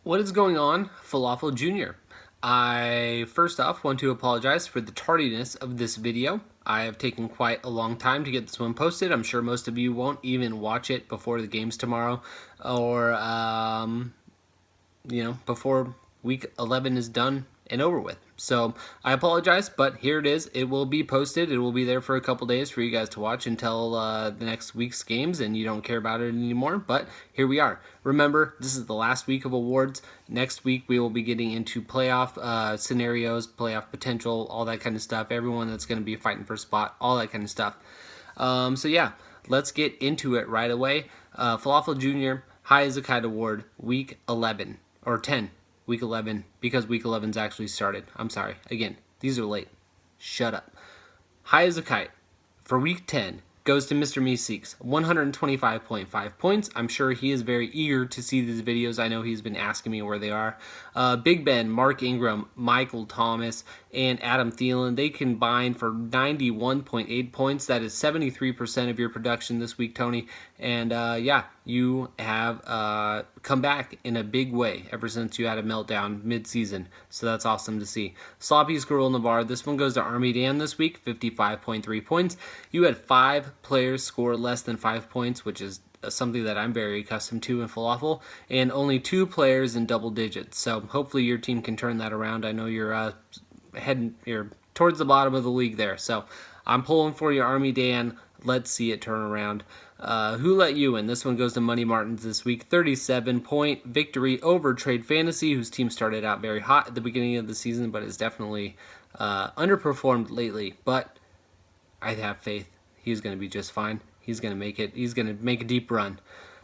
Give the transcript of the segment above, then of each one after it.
What is going on, Falafel Jr.? I first off want to apologize for the tardiness of this video. I have taken quite a long time to get this one posted. I'm sure most of you won't even watch it before the games tomorrow or, before week 11 is done and over with. So I apologize, but here it is. It will be posted. It will be there for a couple days for you guys to watch until the next week's games, and you don't care about it anymore. But here we are. Remember, this is the last week of awards. Next week we will be getting into playoff scenarios, playoff potential, all that kind of stuff. Everyone that's going to be fighting for a spot, all that kind of stuff. So yeah, let's get into it right away. Falafel Jr. High as a Kite Award, week 11 or 10. Week 11, because week 11's actually started. I'm sorry. Again, these are late. Shut up. High as a Kite for week 10 goes to Mr. Meeseeks, 125.5 points. I'm sure he is very eager to see these videos. I know he's been asking me where they are. Big Ben, Mark Ingram, Michael Thomas, and Adam Thielen, they combined for 91.8 points. That is 73% of your production this week, Tony. And yeah, you have come back in a big way ever since you had a meltdown mid-season. So that's awesome to see. Sloppy Squirrel Navarre, this one goes to Army Dan this week, 55.3 points. You had 5 players score less than 5 points, which is something that I'm very accustomed to in Falafel, and only 2 players in double digits. So hopefully your team can turn that around. I know you're you're towards the bottom of the league there. So I'm pulling for you, Army Dan. Let's see it turn around. Who let you in? This one goes to Money Martins this week. 37-point victory over Trade Fantasy, whose team started out very hot at the beginning of the season, but has definitely underperformed lately. But I have faith. He's going to be just fine. He's going to make it. He's going to make a deep run.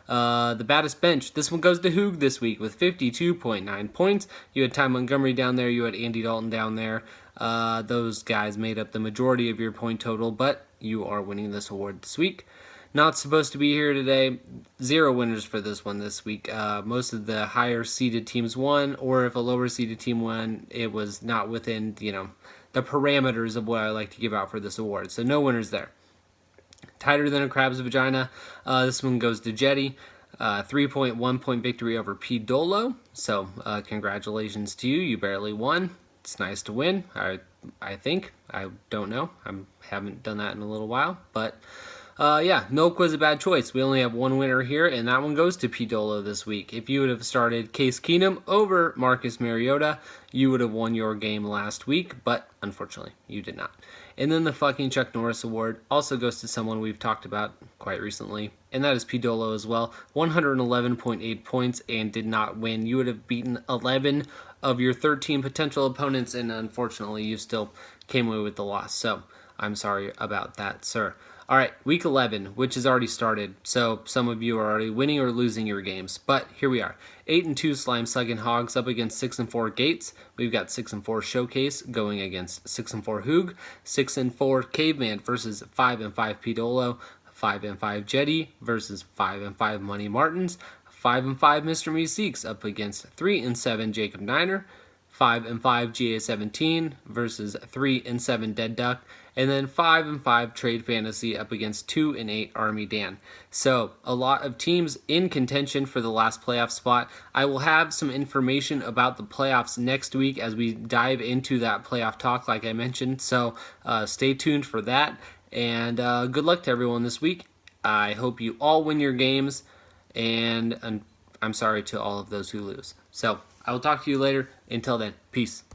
The baddest bench. This one goes to Hoog this week with 52.9 points. You had Ty Montgomery down there. You had Andy Dalton down there. Those guys made up the majority of your point total, but you are winning this award this week. Not supposed to be here today. 0 winners for this one this week. Most of the higher seeded teams won, or if a lower seeded team won, it was not within, the parameters of what I like to give out for this award. So no winners there. Tighter than a crab's vagina. This one goes to Jetty. 3.1 point victory over P. Dolo. So congratulations to you. You barely won. It's nice to win. I think. I don't know. I haven't done that in a little while. But yeah, Milk was a bad choice. We only have one winner here, and that one goes to P. Dolo this week. If you would have started Case Keenum over Marcus Mariota, you would have won your game last week, but unfortunately, you did not. And then the fucking Chuck Norris Award also goes to someone we've talked about quite recently, and that is P. Dolo as well. 111.8 points and did not win. You would have beaten 11 of your 13 potential opponents, and unfortunately, you still came away with the loss. So I'm sorry about that, sir. All right, week 11, which has already started, so some of you are already winning or losing your games. But here we are, 8-2 Slime Sucking Hogs up against 6-4 Gates. We've got 6-4 Showcase going against 6-4 Hoog, 6-4 Caveman versus 5-5 P. Dolo, 5-5 Jetty versus 5-5 Money Martins, 5-5 Mr. Meeseeks up against 3-7 Jacob Niner, 5-5 GA17 versus 3-7 Dead Duck, and then 5-5 Trade Fantasy up against 2-8 Army Dan. So a lot of teams in contention for the last playoff spot. I will have some information about the playoffs next week as we dive into that playoff talk, like I mentioned. So stay tuned for that, and good luck to everyone this week. I hope you all win your games, and I'm sorry to all of those who lose. So I will talk to you later. Until then, peace.